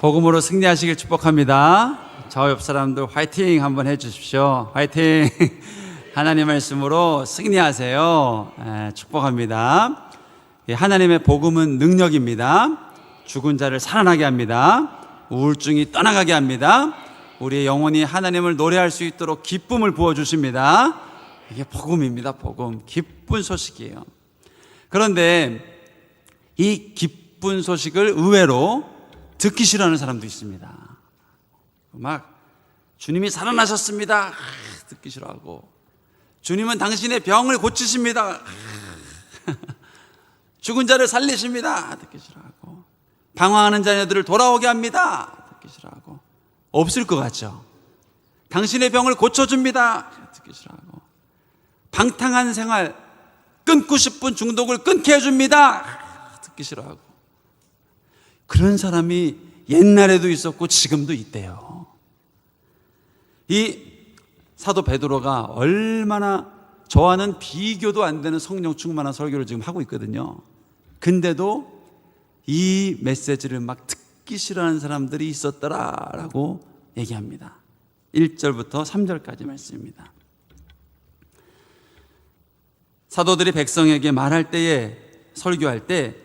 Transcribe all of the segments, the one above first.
복음으로 승리하시길 축복합니다. 저 옆 사람들 화이팅 한번 해주십시오. 화이팅. 하나님 말씀으로 승리하세요. 축복합니다. 하나님의 복음은 능력입니다. 죽은 자를 살아나게 합니다. 우울증이 떠나가게 합니다. 우리의 영혼이 하나님을 노래할 수 있도록 기쁨을 부어주십니다. 이게 복음입니다. 복음. 기쁜 소식이에요. 그런데 이 기쁜 소식을 의외로 듣기 싫어하는 사람도 있습니다. 막 주님이 살아나셨습니다. 듣기 싫어하고, 주님은 당신의 병을 고치십니다. 죽은 자를 살리십니다. 듣기 싫어하고, 방황하는 자녀들을 돌아오게 합니다. 듣기 싫어하고, 없을 것 같죠. 당신의 병을 고쳐줍니다. 듣기 싫어하고, 방탕한 생활, 끊고 싶은 중독을 끊게 해줍니다. 듣기 싫어하고. 그런 사람이 옛날에도 있었고 지금도 있대요. 이 사도 베드로가 얼마나 저와는 비교도 안 되는 성령 충만한 설교를 지금 하고 있거든요. 근데도 이 메시지를 막 듣기 싫어하는 사람들이 있었더라라고 얘기합니다. 1절부터 3절까지 말씀입니다. 사도들이 백성에게 말할 때에, 설교할 때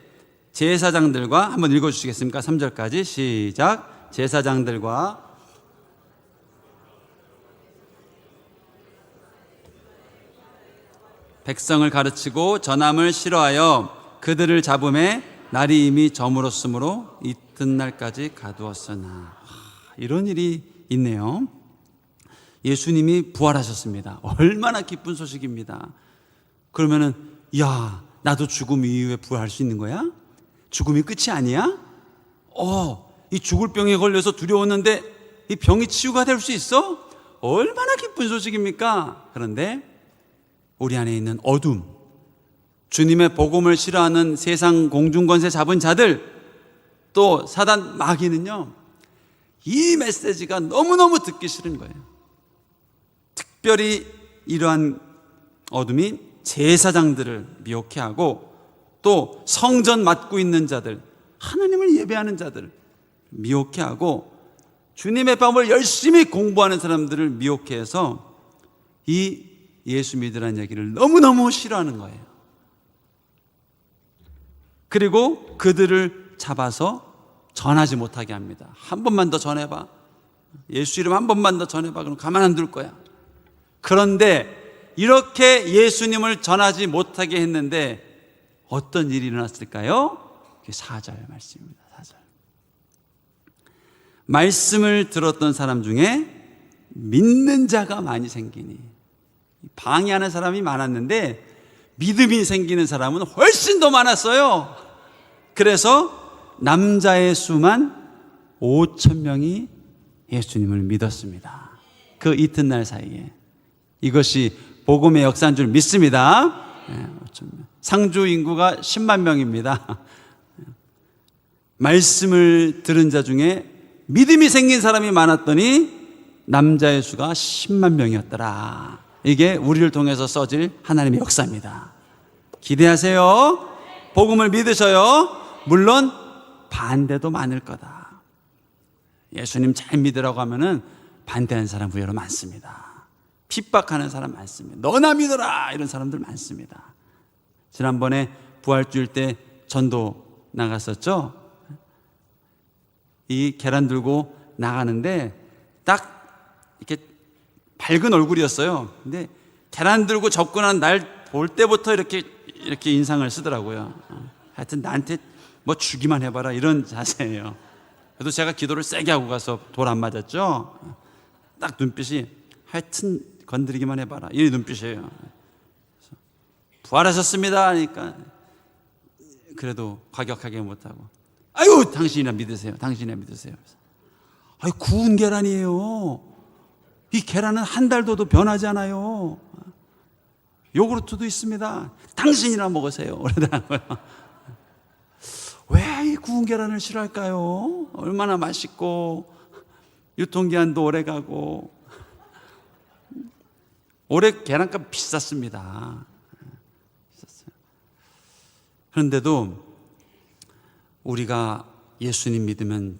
제사장들과, 한번 읽어주시겠습니까? 3절까지 시작. 제사장들과 백성을 가르치고 전함을 싫어하여 그들을 잡음에 날이 이미 저물었으므로 이튿날까지 가두었으나. 이런 일이 있네요. 예수님이 부활하셨습니다. 얼마나 기쁜 소식입니다. 그러면은, 야, 나도 죽음 이후에 부활할 수 있는 거야? 죽음이 끝이 아니야? 이 죽을 병에 걸려서 두려웠는데 이 병이 치유가 될 수 있어? 얼마나 기쁜 소식입니까? 그런데 우리 안에 있는 어둠, 주님의 복음을 싫어하는 세상 공중권세 잡은 자들, 또 사단 마귀는요, 이 메시지가 너무너무 듣기 싫은 거예요. 특별히 이러한 어둠이 제사장들을 미혹해하고, 또 성전 맡고 있는 자들, 하나님을 예배하는 자들을 미혹해하고, 주님의 법을 열심히 공부하는 사람들을 미혹해서 이 예수 믿으라는 얘기를 너무너무 싫어하는 거예요. 그리고 그들을 잡아서 전하지 못하게 합니다. 한 번만 더 전해봐, 예수 이름 한 번만 더 전해봐, 그럼 가만 안 둘 거야. 그런데 이렇게 예수님을 전하지 못하게 했는데 어떤 일이 일어났을까요? 4절 말씀입니다. 4절. 말씀을 들었던 사람 중에 믿는 자가 많이 생기니. 방해하는 사람이 많았는데 믿음이 생기는 사람은 훨씬 더 많았어요. 그래서 남자의 수만 5,000명이 예수님을 믿었습니다. 그 이튿날 사이에. 이것이 복음의 역사인 줄 믿습니다. 5,000명. 상주 인구가 10만 명입니다. 말씀을 들은 자 중에 믿음이 생긴 사람이 많았더니 남자의 수가 10만 명이었더라. 이게 우리를 통해서 써질 하나님의 역사입니다. 기대하세요. 복음을 믿으셔요. 물론 반대도 많을 거다. 예수님 잘 믿으라고 하면은 반대하는 사람 의외로 많습니다. 핍박하는 사람 많습니다. 너나 믿어라 이런 사람들 많습니다. 지난번에 부활주일 때 전도 나갔었죠. 이 계란 들고 나가는데 딱 이렇게 밝은 얼굴이었어요. 근데 계란 들고 접근한 날 볼 때부터 이렇게 인상을 쓰더라고요. 하여튼 나한테 뭐 주기만 해봐라 이런 자세예요. 그래도 제가 기도를 세게 하고 가서 돌 안 맞았죠. 딱 눈빛이 하여튼 건드리기만 해봐라 이 눈빛이에요. 부활하셨습니다 하니까 그래도 과격하게 못하고, 아유 당신이나 믿으세요. 당신이나 믿으세요. 아유 구운 계란이에요. 이 계란은 한 달 둬도 변하지 않아요. 요구르트도 있습니다. 당신이나 먹으세요. 그러더라고요. 왜 이 구운 계란을 싫어할까요? 얼마나 맛있고 유통기한도 오래 가고. 올해 계란값 비쌌습니다. 그런데도 우리가 예수님 믿으면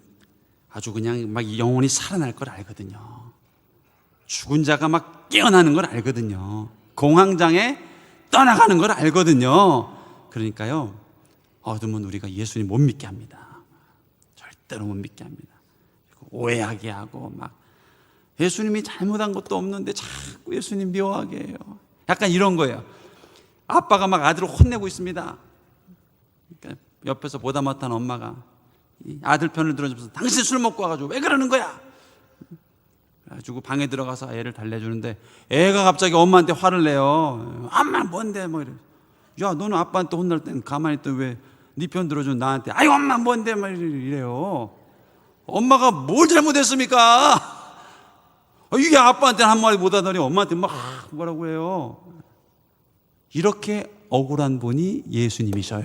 아주 그냥 막 영혼이 살아날 걸 알거든요. 죽은 자가 막 깨어나는 걸 알거든요. 공황장애 떠나가는 걸 알거든요. 그러니까요, 어둠은 우리가 예수님 못 믿게 합니다. 절대로 못 믿게 합니다. 오해하게 하고 막 예수님이 잘못한 것도 없는데 자꾸 예수님 미워하게 해요. 약간 이런 거예요. 아빠가 막 아들을 혼내고 있습니다. 그러니까 옆에서 보다 못한 엄마가 아들 편을 들어주면서 당신 술 먹고 와가지고 왜 그러는 거야? 그래가지고 방에 들어가서 애를 달래주는데 애가 갑자기 엄마한테 화를 내요. 엄마 뭔데 뭐 이래. 야 너는 아빠한테 혼날 땐 가만히 있더 왜 네 편 들어주는 나한테 아이 엄마 뭔데 막 이래요. 엄마가 뭘 잘못했습니까? 이게 아빠한테는 한마디 못하더니 엄마한테 막 뭐라고 해요. 이렇게 억울한 분이 예수님이셔요.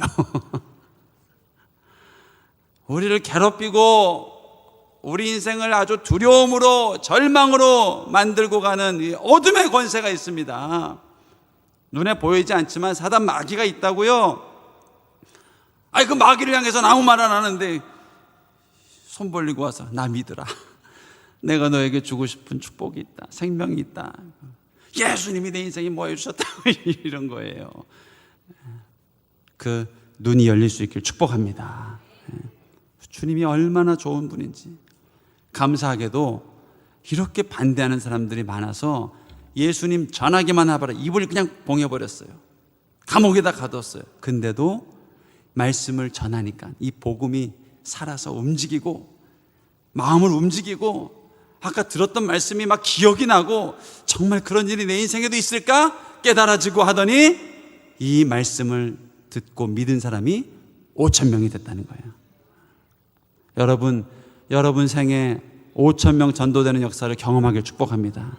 우리를 괴롭히고 우리 인생을 아주 두려움으로 절망으로 만들고 가는 이 어둠의 권세가 있습니다. 눈에 보이지 않지만 사단 마귀가 있다고요. 아니 그 마귀를 향해서는 아무 말 안 하는데 손 벌리고 와서 나 믿으라. 내가 너에게 주고 싶은 축복이 있다. 생명이 있다. 예수님이 내 인생에 뭐 해주셨다. 이런 거예요. 그 눈이 열릴 수 있길 축복합니다. 주님이 얼마나 좋은 분인지. 감사하게도 이렇게 반대하는 사람들이 많아서 예수님 전하기만 하봐라 입을 그냥 봉해버렸어요. 감옥에다 가뒀어요. 근데도 말씀을 전하니까 이 복음이 살아서 움직이고 마음을 움직이고 아까 들었던 말씀이 막 기억이 나고 정말 그런 일이 내 인생에도 있을까 깨달아지고 하더니 이 말씀을 듣고 믿은 사람이 5,000명이 됐다는 거예요. 여러분 생에 5,000명 전도되는 역사를 경험하길 축복합니다.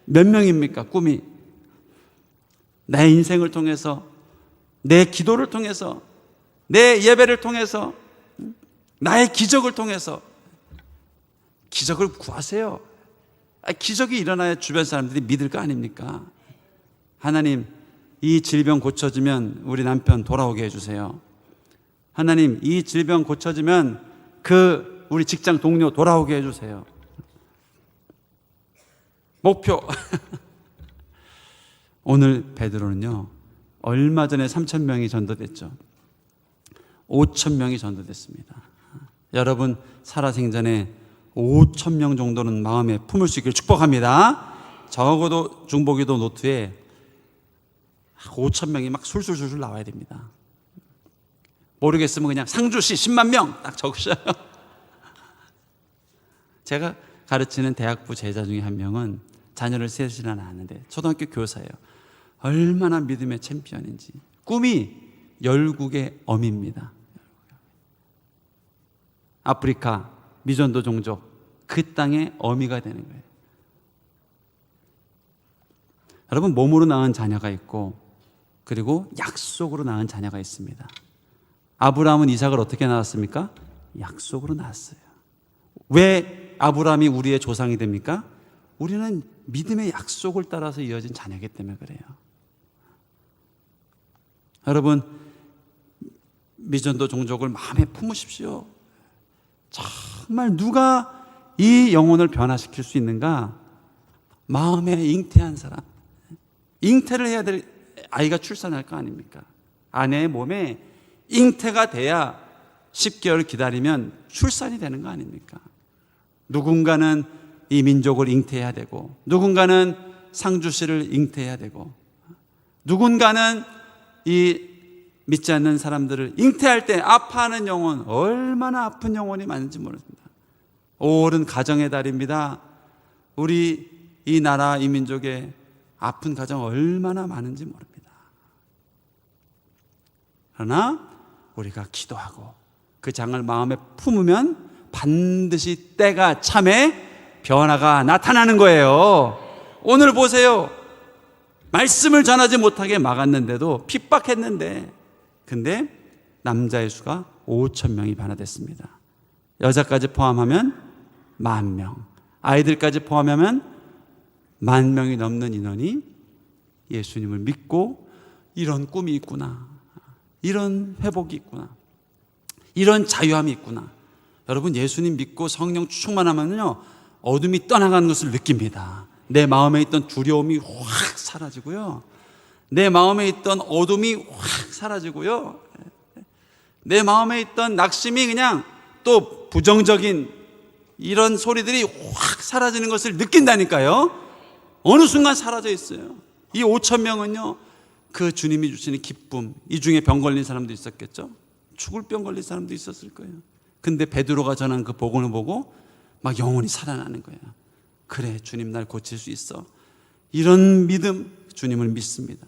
몇 명입니까? 꿈이 내 인생을 통해서 내 기도를 통해서 내 예배를 통해서 나의 기적을 통해서 기적을 구하세요. 기적이 일어나야 주변 사람들이 믿을 거 아닙니까? 하나님 이 질병 고쳐지면 우리 남편 돌아오게 해주세요. 하나님 이 질병 고쳐지면 우리 직장 동료 돌아오게 해주세요. 목표. 오늘 베드로는요 얼마 전에 3,000명이 전도됐죠. 5,000명이 전도됐습니다. 여러분 살아생전에 5,000명 정도는 마음에 품을 수 있기를 축복합니다. 적어도 중보기도 노트에 5,000명이 막 술술술 나와야 됩니다. 모르겠으면 그냥 상주시 10만 명 딱 적으셔요. 제가 가르치는 대학부 제자 중에 한 명은 자녀를 셋이나 낳았는데 초등학교 교사예요. 얼마나 믿음의 챔피언인지. 꿈이 열국의 어미입니다. 아프리카 미전도 종족 그 땅의 어미가 되는 거예요. 여러분 몸으로 낳은 자녀가 있고 그리고 약속으로 낳은 자녀가 있습니다. 아브라함은 이삭을 어떻게 낳았습니까? 약속으로 낳았어요. 왜 아브라함이 우리의 조상이 됩니까? 우리는 믿음의 약속을 따라서 이어진 자녀이기 때문에 그래요. 여러분 미전도 종족을 마음에 품으십시오. 정말 누가 이 영혼을 변화시킬 수 있는가? 마음에 잉태한 사람. 잉태를 해야 될 아이가 출산할 거 아닙니까? 아내의 몸에 잉태가 돼야 10개월 기다리면 출산이 되는 거 아닙니까? 누군가는 이 민족을 잉태해야 되고 누군가는 상주시를 잉태해야 되고 누군가는 이 믿지 않는 사람들을 잉태할 때 아파하는 영혼, 얼마나 아픈 영혼이 많은지 모릅니다. 5월은 가정의 달입니다. 우리 이 나라 이 민족의 아픈 가정 얼마나 많은지 모릅니다. 그러나 우리가 기도하고 그 장을 마음에 품으면 반드시 때가 참에 변화가 나타나는 거예요. 오늘 보세요. 말씀을 전하지 못하게 막았는데도 핍박했는데 근데 남자의 수가 5,000명이 변화됐습니다. 여자까지 포함하면 10,000명, 아이들까지 포함하면 10,000명이 넘는 인원이 예수님을 믿고 이런 꿈이 있구나, 이런 회복이 있구나, 이런 자유함이 있구나, 여러분, 예수님 믿고 성령 충만하면요, 어둠이 떠나가는 것을 느낍니다. 내 마음에 있던 두려움이 확 사라지고요, 내 마음에 있던 어둠이 확 사라지고요, 내 마음에 있던 낙심이 그냥 또 부정적인 이런 소리들이 확 사라지는 것을 느낀다니까요. 어느 순간 사라져 있어요. 이 5천 명은요, 그 주님이 주시는 기쁨, 이 중에 병 걸린 사람도 있었겠죠. 죽을 병 걸린 사람도 있었을 거예요. 근데 베드로가 전한 그 복음을 보고 막 영혼이 살아나는 거예요. 그래, 주님 날 고칠 수 있어. 이런 믿음, 주님을 믿습니다.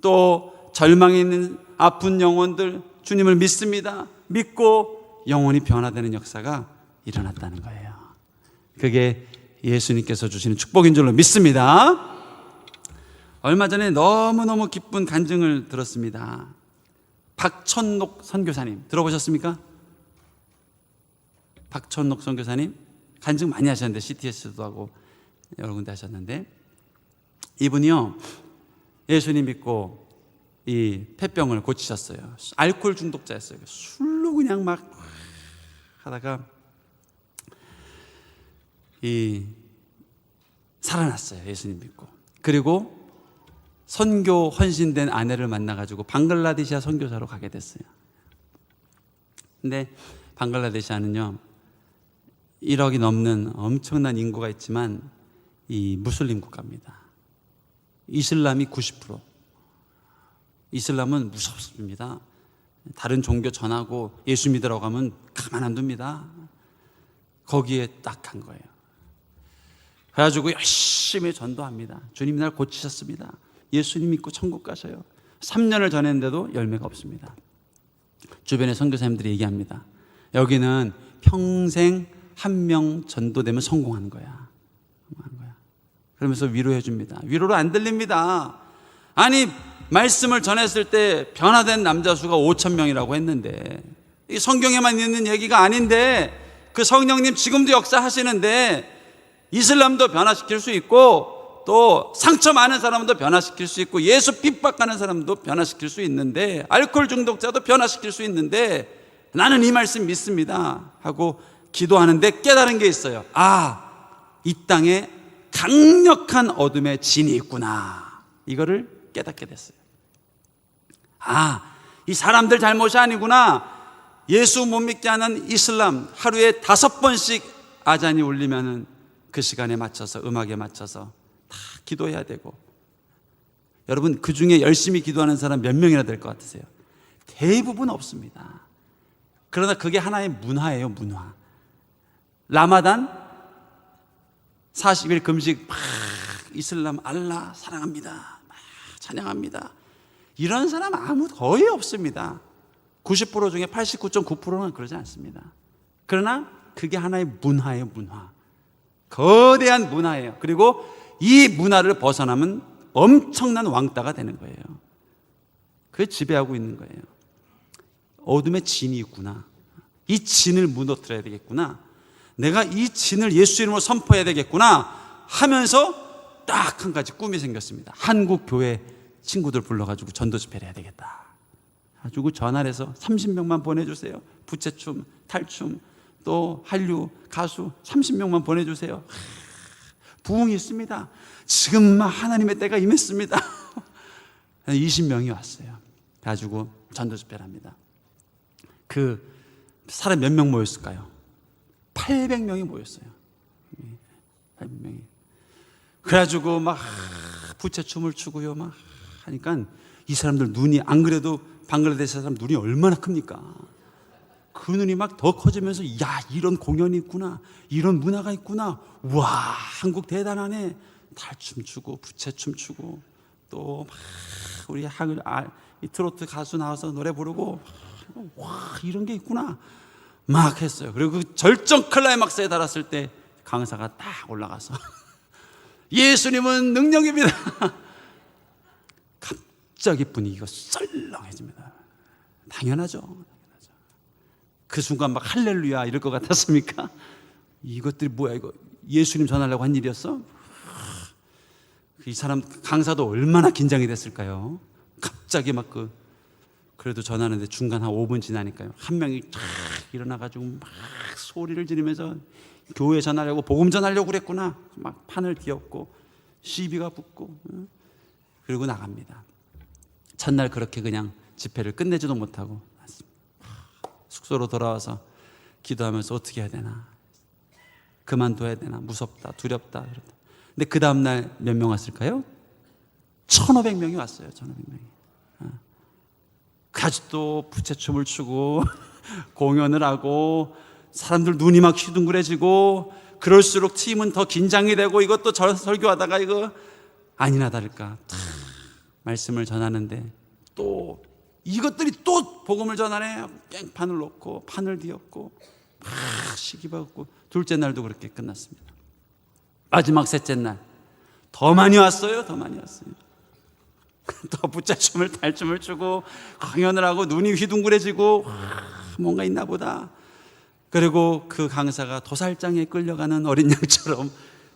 또 절망에 있는 아픈 영혼들, 주님을 믿습니다. 믿고 영혼이 변화되는 역사가 일어났다는 거예요. 그게 예수님께서 주시는 축복인 줄로 믿습니다. 얼마 전에 너무너무 기쁜 간증을 들었습니다. 박천록 선교사님 들어보셨습니까? 박천록 선교사님 간증 많이 하셨는데, CTS도 하고 여러 군데 하셨는데, 이분이요, 예수님 믿고 이 폐병을 고치셨어요. 알코올 중독자였어요. 술로 그냥 막 하다가 살아났어요. 예수님 믿고. 그리고 선교 헌신된 아내를 만나가지고 방글라데시아 선교사로 가게 됐어요. 근데 방글라데시아는요, 1억이 넘는 엄청난 인구가 있지만 이 무슬림 국가입니다. 이슬람이 90%. 이슬람은 무섭습니다. 다른 종교 전하고 예수 믿으라고 하면 가만 안 둡니다. 거기에 딱 간 거예요. 그래가지고 열심히 전도합니다. 주님 날 고치셨습니다. 예수님 믿고 천국 가셔요. 3년을 전했는데도 열매가 없습니다. 주변의 선교사님들이 얘기합니다. 여기는 평생 한 명 전도되면 성공하는 거야. 그러면서 위로해 줍니다. 위로로 안 들립니다. 아니, 말씀을 전했을 때 변화된 남자 수가 5천 명이라고 했는데, 이 성경에만 있는 얘기가 아닌데, 그 성령님 지금도 역사하시는데, 이슬람도 변화시킬 수 있고, 또 상처 많은 사람도 변화시킬 수 있고, 예수 핍박하는 사람도 변화시킬 수 있는데, 알코올 중독자도 변화시킬 수 있는데, 나는 이 말씀 믿습니다 하고 기도하는데 깨달은 게 있어요. 이 땅에 강력한 어둠의 진이 있구나, 이거를 깨닫게 됐어요. 이 사람들 잘못이 아니구나. 예수 못 믿게 하는 이슬람, 하루에 5번씩 아잔이 울리면은 그 시간에 맞춰서, 음악에 맞춰서 다 기도해야 되고. 여러분, 그 중에 열심히 기도하는 사람 몇 명이나 될 것 같으세요? 대부분 없습니다. 그러나 그게 하나의 문화예요, 문화. 라마단 40일 금식, 막 이슬람 알라 사랑합니다, 막 찬양합니다. 이런 사람 거의 없습니다. 90% 중에 89.9%는 그러지 않습니다. 그러나 그게 하나의 문화예요, 문화. 거대한 문화예요. 그리고 이 문화를 벗어나면 엄청난 왕따가 되는 거예요. 그게 지배하고 있는 거예요. 어둠의 진이 있구나. 이 진을 무너뜨려야 되겠구나. 내가 이 진을 예수 이름으로 선포해야 되겠구나 하면서 딱 한 가지 꿈이 생겼습니다. 한국 교회 친구들 불러가지고 전도 집회를 해야 되겠다. 가지고 전화를 해서 30명만 보내주세요. 부채춤, 탈춤, 또 한류, 가수 30명만 보내주세요. 부흥이 있습니다. 지금 하나님의 때가 임했습니다. 20명이 왔어요. 가지고 전도 집회를 합니다. 그 사람 몇 명 모였을까요? 800명이 모였어요. 800명이. 그래가지고 막 부채춤을 추고요, 막 하니까 이 사람들 눈이, 안 그래도 방글라데시 사람 눈이 얼마나 큽니까? 그 눈이 막 더 커지면서, 야, 이런 공연이 있구나, 이런 문화가 있구나, 와, 한국 대단하네. 탈춤 추고 부채춤 추고, 또 막 우리 이 트로트 가수 나와서 노래 부르고, 와, 이런 게 있구나 막 했어요. 그리고 그 절정 클라이막스에 달았을 때 강사가 딱 올라가서 예수님은 능력입니다. 갑자기 분위기가 썰렁해집니다. 당연하죠. 그 순간 막 할렐루야 이럴 것 같았습니까? 이것들이 뭐야, 이거 예수님 전하려고 한 일이었어? 이 사람 강사도 얼마나 긴장이 됐을까요? 갑자기 막 그래도 전화하는데 중간 한 5분 지나니까요, 한 명이 쫙 일어나가지고 막 소리를 지르면서 교회 전하려고, 복음 전하려고 그랬구나, 막 판을 뒤엎고 시비가 붙고, 그리고 나갑니다. 첫날 그렇게 그냥 집회를 끝내지도 못하고 숙소로 돌아와서 기도하면서 어떻게 해야 되나, 그만둬야 되나, 무섭다, 두렵다. 근데 그 다음날 몇 명 왔을까요? 1,500명이 왔어요. 1,500명이. 아직도 부채춤을 추고 공연을 하고 사람들 눈이 막 휘둥그레지고, 그럴수록 팀은 더 긴장이 되고, 이것도 설교하다가 이거 아니나 다를까 말씀을 전하는데 또 이것들이 또 복음을 전하네. 깽판을 놓고 판을 뒤엎고 막 시기받고, 둘째 날도 그렇게 끝났습니다. 마지막 셋째 날 더 많이 왔어요. 더 많이 왔어요. 또 부채춤을 탈춤을 추고 강연을 하고 눈이 휘둥그레지고, 뭔가 있나 보다. 그리고 그 강사가 도살장에 끌려가는 어린 양처럼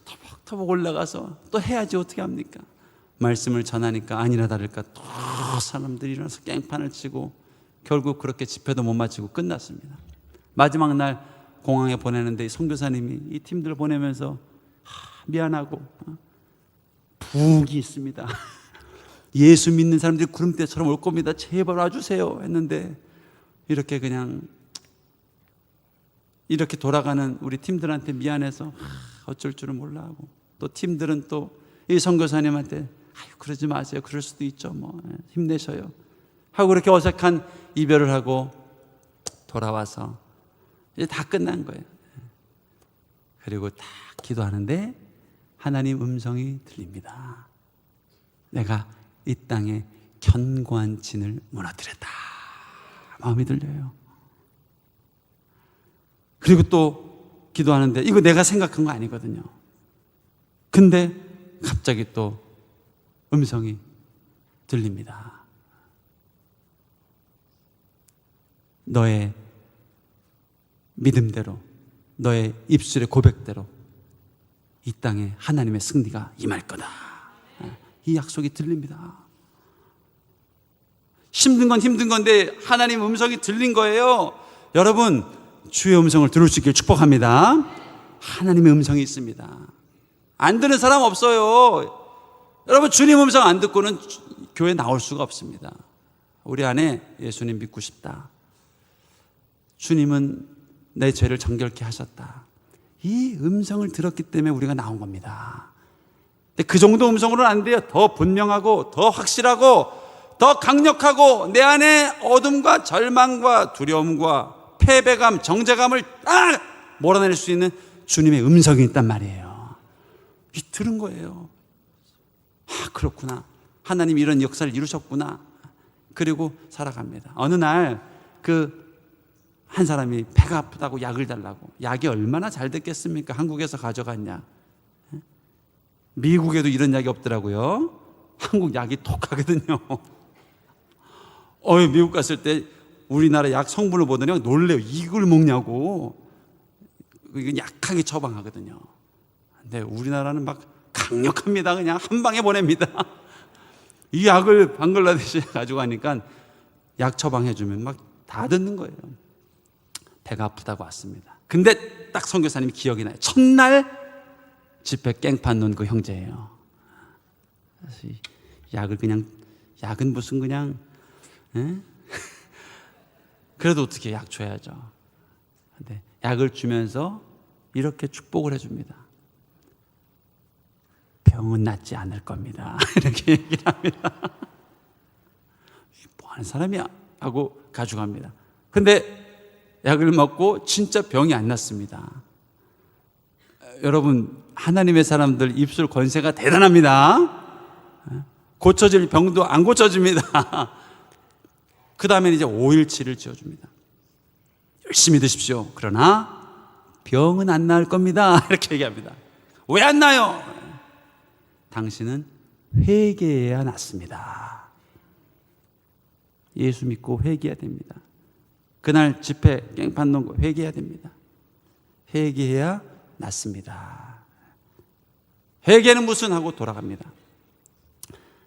터벅터벅 올라가서 또 해야지, 어떻게 합니까? 말씀을 전하니까 아니나 다를까 또 사람들이 일어나서 깽판을 치고, 결국 그렇게 집회도 못 마치고 끝났습니다. 마지막 날 공항에 보내는데 선교사님이 이 팀들 보내면서 미안하고 부흥이 있습니다. 예수 믿는 사람들이 구름대처럼 올 겁니다. 제발 와주세요 했는데, 이렇게 그냥 이렇게 돌아가는 우리 팀들한테 미안해서 어쩔 줄은 몰라 하고, 또 팀들은 또 이 선교사님한테 아유 그러지 마세요, 그럴 수도 있죠, 뭐 힘내셔요 하고, 그렇게 어색한 이별을 하고 돌아와서 이제 다 끝난 거예요. 그리고 다 기도하는데 하나님 음성이 들립니다. 내가 이 땅에 견고한 진을 무너뜨렸다. 마음이 들려요. 그리고 또 기도하는데 이거 내가 생각한 거 아니거든요. 근데 갑자기 또 음성이 들립니다. 너의 믿음대로, 너의 입술의 고백대로 이 땅에 하나님의 승리가 임할 거다. 이 약속이 들립니다. 힘든 건 힘든 건데 하나님 음성이 들린 거예요. 여러분, 주의 음성을 들을 수 있길 축복합니다. 하나님의 음성이 있습니다. 안 듣는 사람 없어요. 여러분, 주님 음성 안 듣고는 교회 나올 수가 없습니다. 우리 안에 예수님 믿고 싶다, 주님은 내 죄를 정결케 하셨다, 이 음성을 들었기 때문에 우리가 나온 겁니다. 근데 그 정도 음성으로는 안 돼요. 더 분명하고 더 확실하고 더 강력하고, 내 안에 어둠과 절망과 두려움과 패배감, 정죄감을 딱 몰아낼 수 있는 주님의 음성이 있단 말이에요. 이 들은 거예요. 그렇구나, 하나님이 이런 역사를 이루셨구나. 그리고 살아갑니다. 어느 날 한 사람이 배가 아프다고 약을 달라고. 약이 얼마나 잘 됐겠습니까? 한국에서 가져갔냐. 미국에도 이런 약이 없더라고요. 한국 약이 독하거든요. 미국 갔을 때 우리나라 약 성분을 보더니 놀래요. 이걸 먹냐고. 이건 약하게 처방하거든요. 근데 우리나라는 막 강력합니다. 그냥 한 방에 보냅니다. 이 약을 방글라데시에 가져가니까 약 처방해주면 막 다 듣는 거예요. 배가 아프다고 왔습니다. 근데 딱 선교사님이 기억이 나요. 첫날 집회 깽판 놓은 그 형제예요. 그래서 약을 그냥, 약은 무슨 그냥, 그래도 어떻게 약 줘야죠. 근데 약을 주면서 이렇게 축복을 해줍니다. 병은 낫지 않을 겁니다. 이렇게 얘기를 합니다. 뭐 하는 사람이야? 하고 가져갑니다. 근데 약을 먹고 진짜 병이 안 났습니다. 여러분, 하나님의 사람들 입술 권세가 대단합니다. 고쳐질 병도 안 고쳐집니다. 그 다음에 이제 5일치를 지어줍니다. 열심히 드십시오. 그러나 병은 안 나을 겁니다. 이렇게 얘기합니다. 왜 안 나요? 당신은 회개해야 낫습니다. 예수 믿고 회개해야 됩니다. 그날 집회 깽판 놓은 거 회개해야 됩니다. 회개해야 낫습니다. 회개는 무슨 하고 돌아갑니다.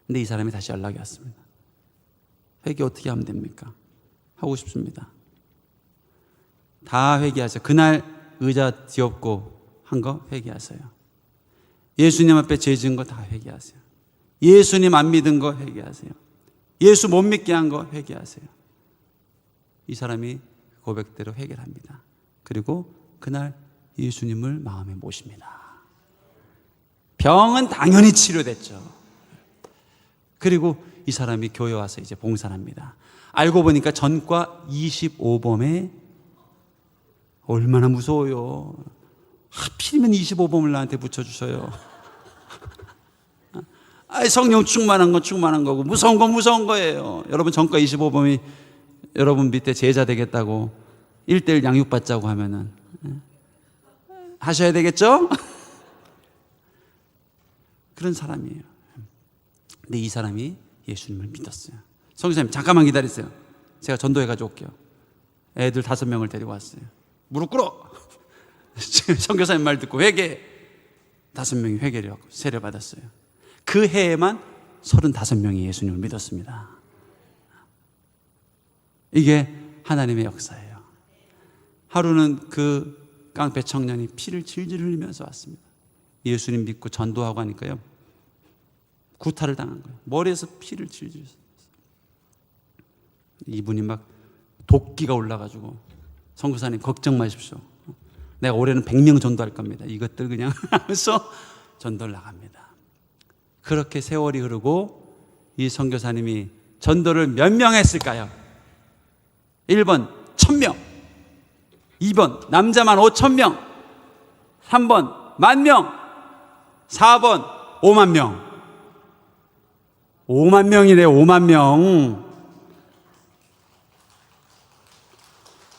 근데 이 사람이 다시 연락이 왔습니다. 회개 어떻게 하면 됩니까? 하고 싶습니다. 다 회개하세요. 그날 의자 뒤엎고 한 거 회개하세요. 예수님 앞에 죄 지은 거 다 회개하세요. 예수님 안 믿은 거 회개하세요. 예수 못 믿게 한 거 회개하세요. 이 사람이 고백대로 회개를 합니다. 그리고 그날 예수님을 마음에 모십니다. 병은 당연히 치료됐죠. 그리고 이 사람이 교회 와서 이제 봉사를 합니다. 알고 보니까 전과 25범에 얼마나 무서워요. 하필이면 25범을 나한테 붙여주셔요. 성령 충만한 건 충만한 거고 무서운 건 무서운 거예요. 여러분 전과 25범이 여러분 밑에 제자 되겠다고 1:1 양육받자고 하면은 하셔야 되겠죠? 그런 사람이에요. 근데 이 사람이 예수님을 믿었어요. 선교사님 잠깐만 기다리세요. 제가 전도해 가지고 올게요. 애들 5명을 데리고 왔어요. 무릎 꿇어. 선교사님 말 듣고 회개. 5명이 회개를 하고 세례받았어요. 그 해에만 35명이 예수님을 믿었습니다. 이게 하나님의 역사예요. 하루는 그 깡패 청년이 피를 질질 흘리면서 왔습니다. 예수님 믿고 전도하고 하니까요, 구타를 당한 거예요. 머리에서 피를 질질 흘렸어요. 이분이 막 도끼가 올라가지고 선교사님 걱정 마십시오. 내가 올해는 100명 전도할 겁니다. 이것들 그냥 하면서 전도를 나갑니다. 그렇게 세월이 흐르고 이 선교사님이 전도를 몇 명 했을까요? 1번 1000명, 2번 남자만 5000명, 3번 10,000명, 4번 50,000명. 50,000명이래. 50,000명.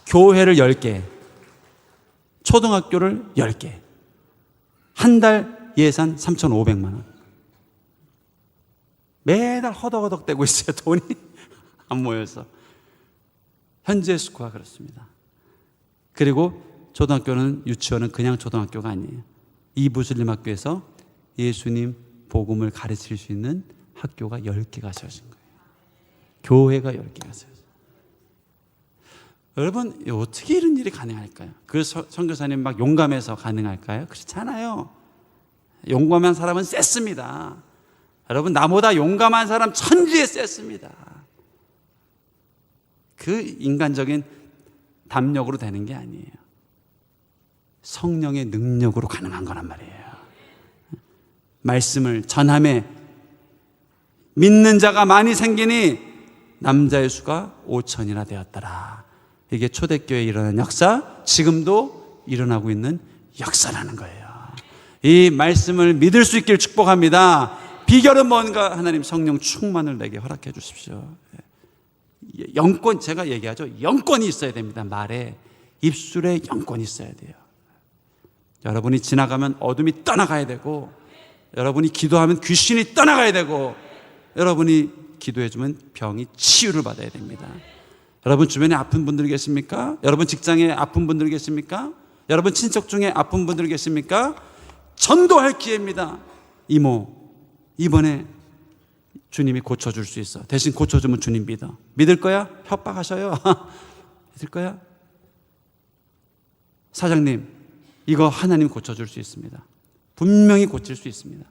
교회를 10개, 초등학교를 10개, 한 달 예산 3,500만 원. 매달 허덕허덕대고 있어요. 돈이 안 모여서. 현재 수가 그렇습니다. 그리고 초등학교는, 유치원은 그냥 초등학교가 아니에요. 이 무슬림 학교에서 예수님 복음을 가르칠 수 있는 학교가 10개가 세워진 거예요. 교회가 10개가 세워진 거예요. 여러분, 어떻게 이런 일이 가능할까요? 그 선교사님 막 용감해서 가능할까요? 그렇지 않아요. 용감한 사람은 셌습니다. 여러분, 나보다 용감한 사람 천지에 셌습니다. 그 인간적인 담력으로 되는 게 아니에요. 성령의 능력으로 가능한 거란 말이에요. 말씀을 전함에 믿는 자가 많이 생기니 남자의 수가 5,000이나 되었더라. 이게 초대교회에 일어난 역사, 지금도 일어나고 있는 역사라는 거예요. 이 말씀을 믿을 수 있기를 축복합니다. 비결은 뭔가? 하나님 성령 충만을 내게 허락해 주십시오. 영권, 제가 얘기하죠. 영권이 있어야 됩니다. 말에, 입술에 영권이 있어야 돼요. 여러분이 지나가면 어둠이 떠나가야 되고, 여러분이 기도하면 귀신이 떠나가야 되고, 여러분이 기도해주면 병이 치유를 받아야 됩니다. 여러분 주변에 아픈 분들 계십니까? 여러분 직장에 아픈 분들 계십니까? 여러분 친척 중에 아픈 분들 계십니까? 전도할 기회입니다. 이모, 이번에 주님이 고쳐줄 수 있어. 대신 고쳐주면 주님 믿어. 믿을 거야? 협박하셔요. 믿을 거야? 사장님, 이거 하나님 고쳐줄 수 있습니다. 분명히 고칠 수 있습니다.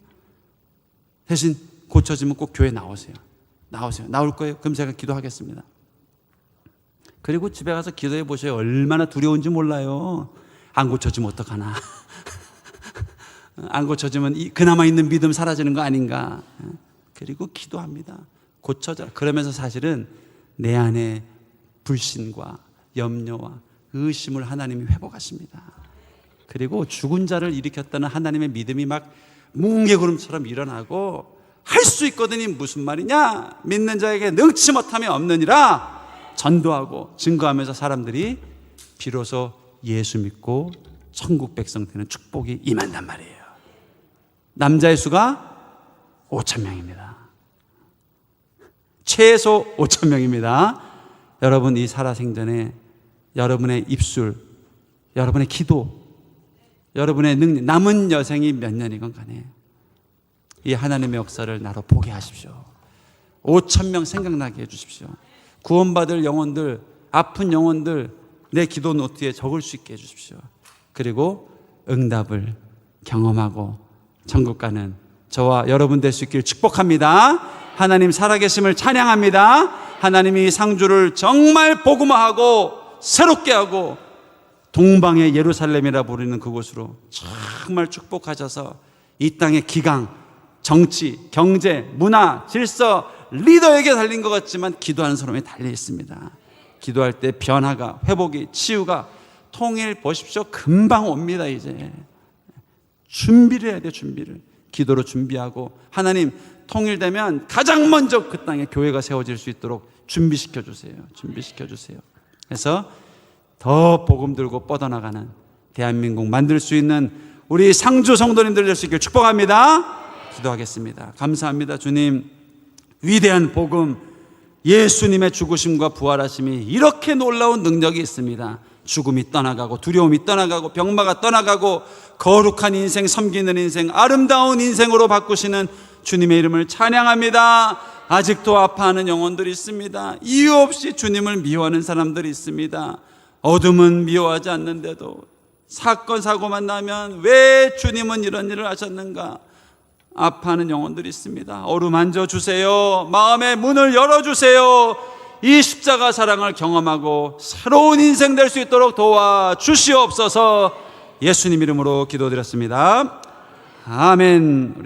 대신 고쳐지면 꼭 교회 나오세요. 나오세요. 나올 거예요? 그럼 제가 기도하겠습니다. 그리고 집에 가서 기도해 보셔요. 얼마나 두려운지 몰라요. 안 고쳐지면 어떡하나. 안 고쳐지면 그나마 있는 믿음 사라지는 거 아닌가. 그리고 기도합니다. 고쳐져. 그러면서 사실은 내 안에 불신과 염려와 의심을 하나님이 회복하십니다. 그리고 죽은 자를 일으켰다는 하나님의 믿음이 막 뭉게구름처럼 일어나고, 할 수 있거든요. 무슨 말이냐? 믿는 자에게 능치 못함이 없느니라 전도하고 증거하면서 사람들이 비로소 예수 믿고 천국 백성 되는 축복이 임한단 말이에요. 남자의 수가 5,000명입니다. 최소 5,000명입니다. 여러분, 이 살아생전에 여러분의 입술, 여러분의 기도, 여러분의 능력, 남은 여생이 몇 년이건 간에 이 하나님의 역사를 나로 보게 하십시오. 5,000명 생각나게 해주십시오. 구원받을 영혼들, 아픈 영혼들 내 기도 노트에 적을 수 있게 해주십시오. 그리고 응답을 경험하고 천국 가는 저와 여러분 될 수 있길 축복합니다. 하나님 살아계심을 찬양합니다. 하나님이 상주를 정말 복음화하고 새롭게 하고 동방의 예루살렘이라 부르는 그곳으로 정말 축복하셔서 이 땅의 기강, 정치, 경제, 문화, 질서, 리더에게 달린 것 같지만 기도하는 사람에 달려 있습니다. 기도할 때 변화가, 회복이, 치유가, 통일 보십시오. 금방 옵니다. 이제 준비를 해야 돼요. 준비를 기도로 준비하고 하나님 통일되면 가장 먼저 그 땅에 교회가 세워질 수 있도록 준비시켜 주세요. 준비시켜 주세요. 그래서 더 복음 들고 뻗어나가는 대한민국 만들 수 있는 우리 상주 성도님들 될 수 있길 축복합니다. 기도하겠습니다. 감사합니다. 주님, 위대한 복음, 예수님의 죽으심과 부활하심이 이렇게 놀라운 능력이 있습니다. 죽음이 떠나가고 두려움이 떠나가고 병마가 떠나가고 거룩한 인생, 섬기는 인생, 아름다운 인생으로 바꾸시는 주님의 이름을 찬양합니다. 아직도 아파하는 영혼들이 있습니다. 이유 없이 주님을 미워하는 사람들이 있습니다. 어둠은 미워하지 않는데도 사건 사고만 나면 왜 주님은 이런 일을 하셨는가 아파하는 영혼들이 있습니다. 어루만져 주세요. 마음의 문을 열어주세요. 이 십자가 사랑을 경험하고 새로운 인생 될 수 있도록 도와주시옵소서. 예수님 이름으로 기도드렸습니다. 아멘.